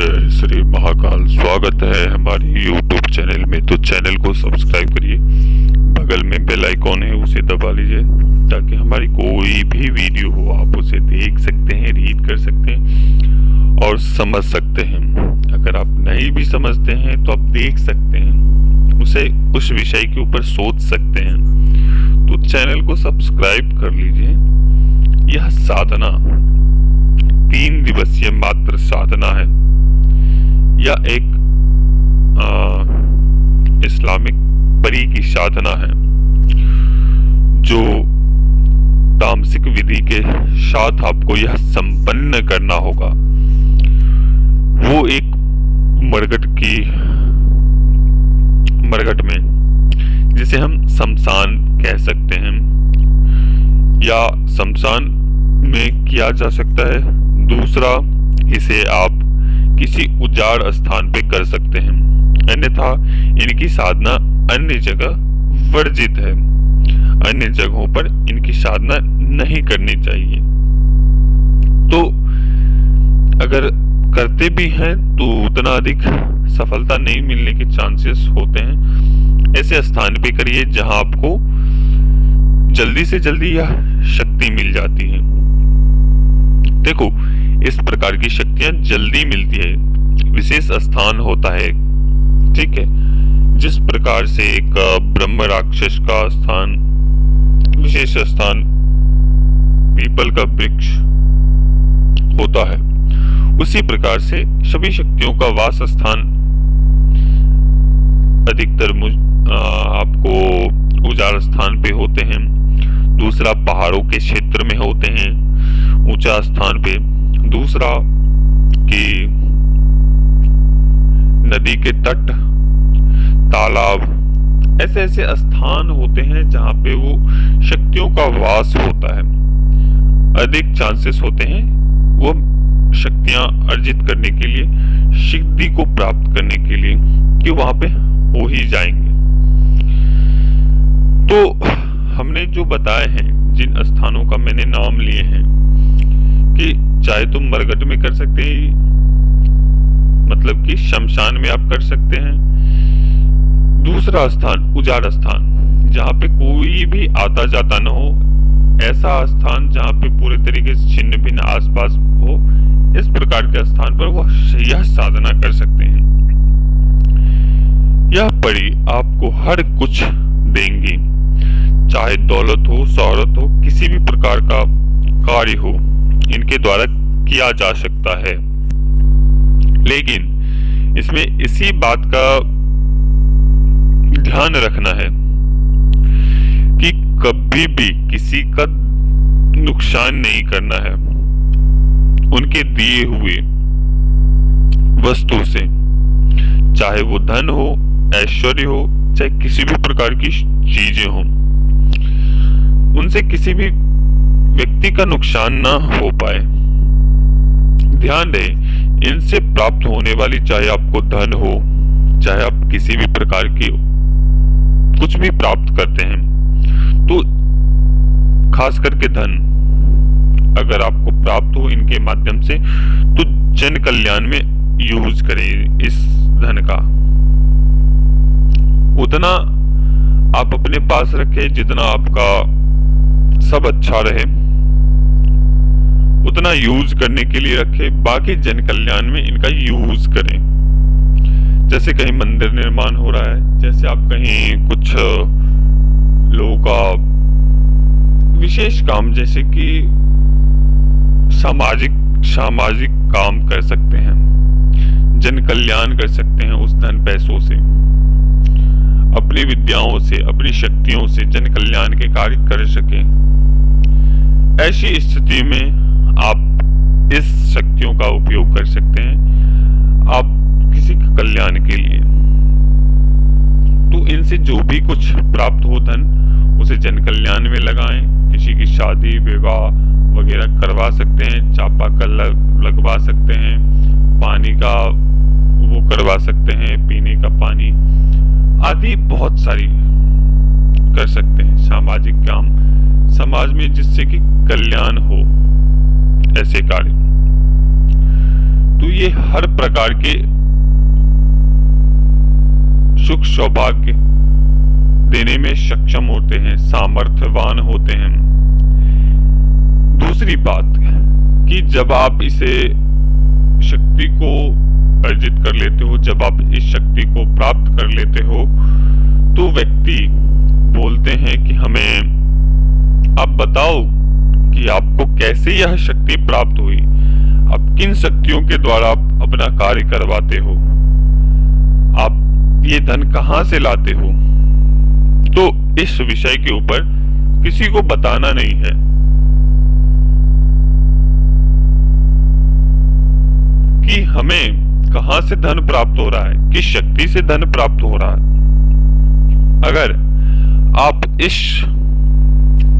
जय श्री महाकाल। स्वागत है हमारे YouTube चैनल में। तो चैनल को सब्सक्राइब करिए, बगल में बेल आइकॉन है उसे दबा लीजिए ताकि हमारी कोई भी वीडियो हो आप उसे देख सकते हैं, रीड कर सकते हैं और समझ सकते हैं। अगर आप नहीं भी समझते हैं तो आप देख सकते हैं, उसे उस विषय के ऊपर सोच सकते हैं। तो चैनल को सब्सक्राइब कर लीजिए। यह साधना 3 दिवसीय मात्र साधना है। यह एक इस्लामिक परी की साधना है जो तामसिक विधि के साथ आपको यह संपन्न करना होगा। वो एक मरघट में जिसे हम शमशान कह सकते हैं या शमशान में किया जा सकता है। दूसरा, इसे आप किसी उजाड़ स्थान पे कर सकते हैं, अन्यथा इनकी साधना अन्य जगह वर्जित है। अन्य जगहों पर इनकी साधना नहीं करनी चाहिए। तो अगर करते भी हैं तो उतना अधिक सफलता नहीं मिलने के चांसेस होते हैं। ऐसे स्थान पे करिए जहां आपको जल्दी से जल्दी यह शक्ति मिल जाती है। देखो, इस प्रकार की शक्तियां जल्दी मिलती है, विशेष स्थान होता है, ठीक है। जिस प्रकार से एक ब्रह्म राक्षस का स्थान, विशेष स्थान पीपल का वृक्ष होता है, उसी प्रकार से सभी शक्तियों का वास स्थान अधिकतर आपको उजाड़ स्थान पे होते हैं। दूसरा, पहाड़ों के क्षेत्र में होते हैं, ऊंचा स्थान पे। दूसरा कि नदी के तट, तालाब, ऐसे ऐसे स्थान होते हैं जहां पे वो शक्तियों का वास होता है। अधिक चांसेस होते हैं वो शक्तियां अर्जित करने के लिए, सिद्धि को प्राप्त करने के लिए कि वहां पे हो ही जाएंगे। तो हमने जो बताए हैं, जिन स्थानों का मैंने नाम लिए हैं, कि चाहे तुम मरघट में कर सकते हैं, मतलब कि शमशान में आप कर सकते हैं। दूसरा स्थान, उजाड़ स्थान, जहां पे कोई भी आता जाता न हो, ऐसा स्थान जहां पे पूरे तरीके से छिन्न भिन्न आसपास हो, इस प्रकार के स्थान पर वह यह साधना कर सकते हैं। यह परी आपको हर कुछ देंगी, चाहे दौलत हो, शोहरत हो, किसी भी प्रकार का कार्य हो, इनके द्वारा किया जा सकता है। लेकिन इसमें इसी बात का ध्यान रखना है कि कभी भी किसी का नुकसान नहीं करना है उनके दिए हुए वस्तु से, चाहे वो धन हो, ऐश्वर्य हो, चाहे किसी भी प्रकार की चीजें हो। उनसे किसी भी व्यक्ति का नुकसान ना हो पाए। ध्यान दें, इनसे प्राप्त होने वाली, चाहे आपको धन हो, चाहे आप किसी भी प्रकार की कुछ भी प्राप्त करते हैं, तो खास करके धन अगर आपको प्राप्त हो इनके माध्यम से, तो जन कल्याण में यूज करें इस धन का। उतना आप अपने पास रखें जितना आपका सब अच्छा रहे, उतना यूज करने के लिए रखें। बाकी जन कल्याण में इनका यूज करें। जैसे कहीं मंदिर निर्माण हो रहा है, जैसे आप कहीं कुछ लोगों का विशेष काम, जैसे कि सामाजिक काम कर सकते हैं, जन कल्याण कर सकते हैं उस धन पैसों से, अपनी विद्याओं से, अपनी शक्तियों से जन कल्याण के कार्य कर सकें। ऐसी स्थिति में आप इस शक्तियों का उपयोग कर सकते हैं आप किसी के कल्याण के लिए। तो इनसे जो भी कुछ प्राप्त हो धन, उसे जन कल्याण में लगाएं। किसी की शादी विवाह वगैरह करवा सकते हैं, चापाकल लगवा सकते हैं, पानी का वो करवा सकते हैं, पीने का पानी आदि बहुत सारी कर सकते हैं सामाजिक काम, समाज में जिससे कि कल्याण हो, ऐसे कार्य। तो ये हर प्रकार के सुख सौभाग्य देने में सक्षम होते हैं, सामर्थ्यवान होते हैं। दूसरी बात कि जब आप इसे शक्ति को अर्जित कर लेते हो, जब आप इस शक्ति को प्राप्त कर लेते हो, तो व्यक्ति बोलते हैं कि हमें आप बताओ कि आपको कैसे यह शक्ति प्राप्त हुई, आप किन शक्तियों के द्वारा आप अपना कार्य करवाते हो, आप ये धन कहां से लाते हो। तो इस विषय के ऊपर किसी को बताना नहीं है। कि हमें कहां से धन प्राप्त हो रहा है, किस शक्ति से धन प्राप्त हो रहा है। अगर आप इस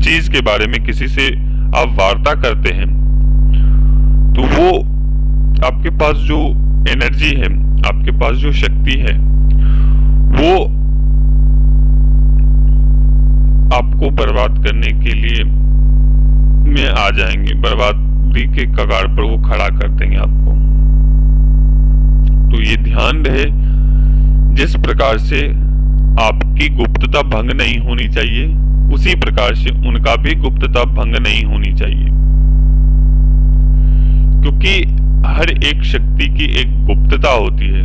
चीज के बारे में किसी से आप वार्ता करते हैं, तो वो आपके पास जो एनर्जी है, आपके पास जो शक्ति है, वो आपको बर्बाद करने के लिए में आ जाएंगे, बर्बादी के कगार पर वो खड़ा कर देंगे आपको। तो ये ध्यान रहे, जिस प्रकार से आपकी गुप्तता भंग नहीं होनी चाहिए, उसी प्रकार से उनका भी गुप्तता भंग नहीं होनी चाहिए। क्योंकि हर एक शक्ति की एक गुप्तता होती है।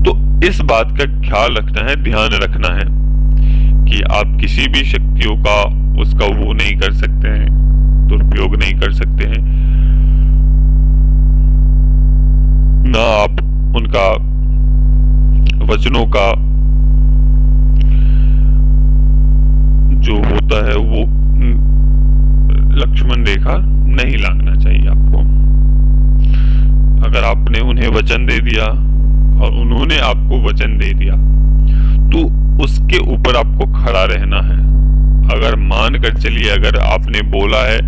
तो इस बात का ख्याल रखना है, ध्यान रखना है कि आप किसी भी शक्तियों का उसका वो नहीं कर सकते हैं, दुरुपयोग नहीं कर सकते हैं, ना आप उनका वचनों का जो होता है वो लक्ष्मण रेखा नहीं लांघना चाहिए आपको। अगर आपने उन्हें वचन दे दिया और उन्होंने आपको वचन दे दिया, तो उसके ऊपर आपको खड़ा रहना है। अगर मान कर चलिए, अगर आपने बोला है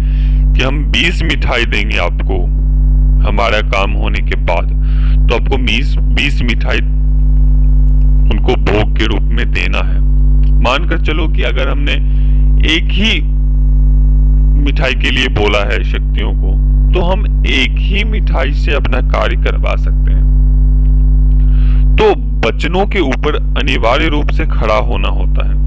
कि हम 20 मिठाई देंगे आपको हमारा काम होने के बाद, तो आपको 20 मिठाई उनको भोग के रूप में देना है। मानकर चलो कि अगर हमने एक ही मिठाई के लिए बोला है शक्तियों को, तो हम एक ही मिठाई से अपना कार्य करवा सकते हैं। तो वचनों के ऊपर अनिवार्य रूप से खड़ा होना होता है।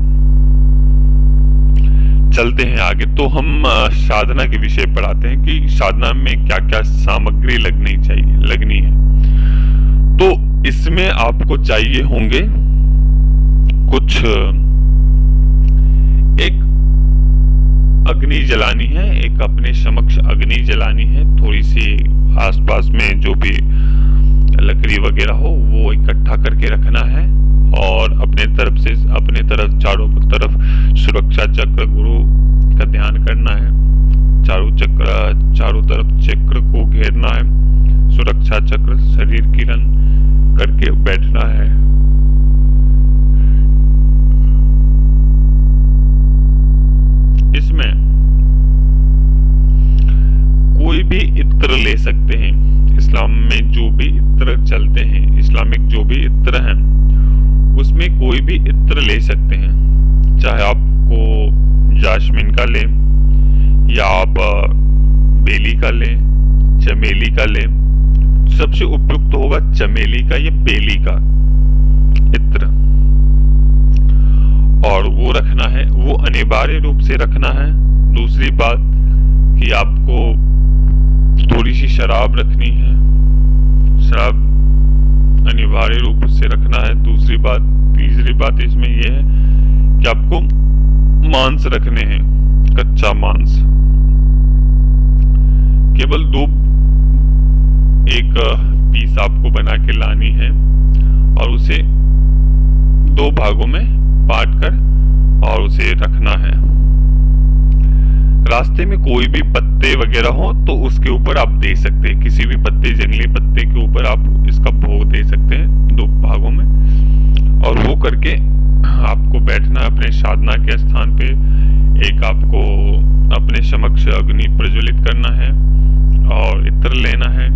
चलते हैं आगे। तो हम साधना के विषय पर आते हैं कि साधना में क्या क्या सामग्री लगनी है। तो इसमें आपको चाहिए होंगे कुछ, एक अग्नि जलानी है, एक अपने समक्ष अग्नि जलानी है, थोड़ी सी आसपास में जो भी लकड़ी वगैरह हो वो इकट्ठा करके रखना है, और अपने तरफ चारों तरफ सुरक्षा चक्र गुरु का ध्यान करना है। चारों तरफ चक्र को घेरना है, सुरक्षा चक्र शरीर किरण करके बैठना है। इसमें कोई भी इत्र ले सकते हैं। इस्लाम में जो भी इत्र चलते हैं, इस्लामिक जो भी इत्र हैं, उसमें कोई भी इत्र ले सकते हैं। चाहे आपको जास्मिन का लें, या आप बेली का लें, चमेली का लें। सबसे उपयुक्त होगा चमेली का या बेली का इत्र, और वो रखना है, वो अनिवार्य रूप से रखना है। दूसरी बात कि आपको थोड़ी सी शराब रखनी है, शराब अनिवार्य रूप से रखना है। तीसरी बात इसमें यह है कि आपको मांस रखने हैं, कच्चा मांस। केवल 2 पीस आपको बना के लानी है, और उसे 2 भागों में बांट कर और उसे रखना है। रास्ते में कोई भी पत्ते वगैरह हो तो उसके ऊपर आप दे सकते हैं, किसी भी पत्ते, जंगली पत्ते के ऊपर आप इसका भोग दे सकते हैं 2 भागों में। और वो करके आपको बैठना अपने साधना के स्थान पे। एक आपको अपने समक्ष अग्नि प्रज्वलित करना है और इत्र लेना है।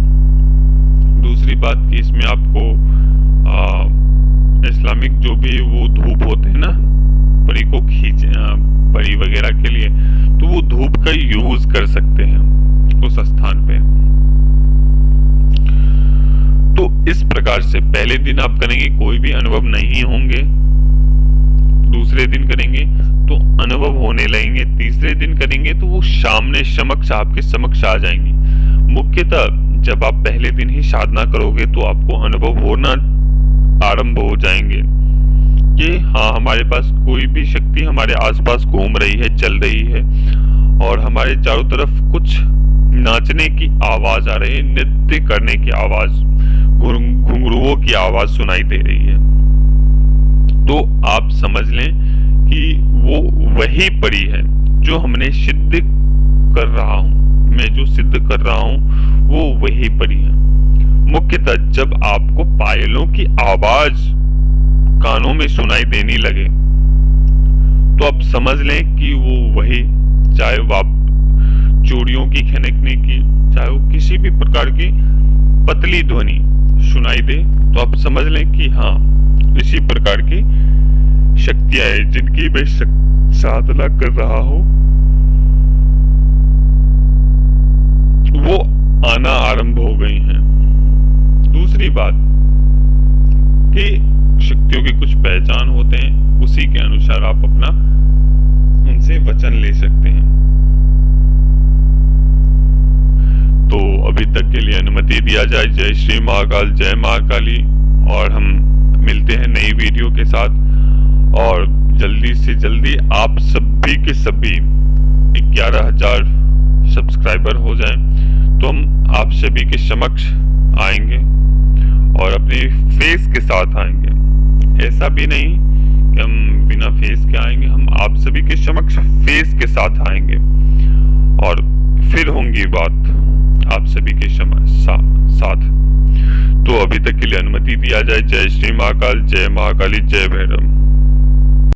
दूसरी बात कि इसमें आपको इस्लामिक जो भी वो धूप होते हैं ना, बड़ी को बड़ी वगैरह के लिए, तो वो धूप का यूज कर सकते हैं। उस स्थान पे। तो इस प्रकार से पहले दिन आप करेंगे, कोई भी अनुभव नहीं होंगे। दूसरे दिन करेंगे तो अनुभव होने लगेंगे। तीसरे दिन करेंगे तो वो सामने समक्ष आपके समक्ष आ जाएंगी। मुख्यतः जब आप पहले दिन ही साधना करोगे तो आपको अनुभव होना आरंभ हो जाएंगे कि हाँ, हमारे पास कोई भी शक्ति हमारे आसपास घूम रही है, चल रही है, और हमारे चारों तरफ कुछ नाचने की आवाज आ रही है, नृत्य करने की आवाज, घुंघरुओं की आवाज सुनाई दे रही है। तो आप समझ लें कि वो वही परी है जो हमने सिद्ध कर रहा हूं, मैं जो सिद्ध कर रहा हूं वो वही परी है। मुख्यतः जब आपको पायलों की आवाज कानों में सुनाई देने लगे तो आप समझ लें कि वो वही, चाहे वो आप चूड़ियों की खनकने की, चाहे वो किसी भी प्रकार की पतली ध्वनि सुनाई दे, तो आप समझ लें कि हाँ, इसी प्रकार की शक्तियां हैं जिनकी मैं साधना कर रहा हूं, वो आना आरंभ हो गई हैं। दूसरी बात कि शक्तियों की कुछ पहचान होते हैं, उसी के अनुसार आप अपना उनसे वचन ले सकते हैं। तो अभी तक के लिए अनुमति दिया जाए। जय श्री महाकाल, जय महाकाली, और हम मिलते हैं नई वीडियो के साथ। और जल्दी से जल्दी आप सभी के सभी 11,000 सब्सक्राइबर हो जाएं तो हम आप सभी के समक्ष आएंगे और अपने फेस के साथ आएंगे। ऐसा भी नहीं कि हम बिना फेस के आएंगे, हम आप सभी के समक्ष फेस के साथ आएंगे और फिर होंगी बात आप सभी के साथ। तो अभी तक के लिए अनुमति दिया जाए। जय श्री महाकाल, जय महाकाली, जय भैरव।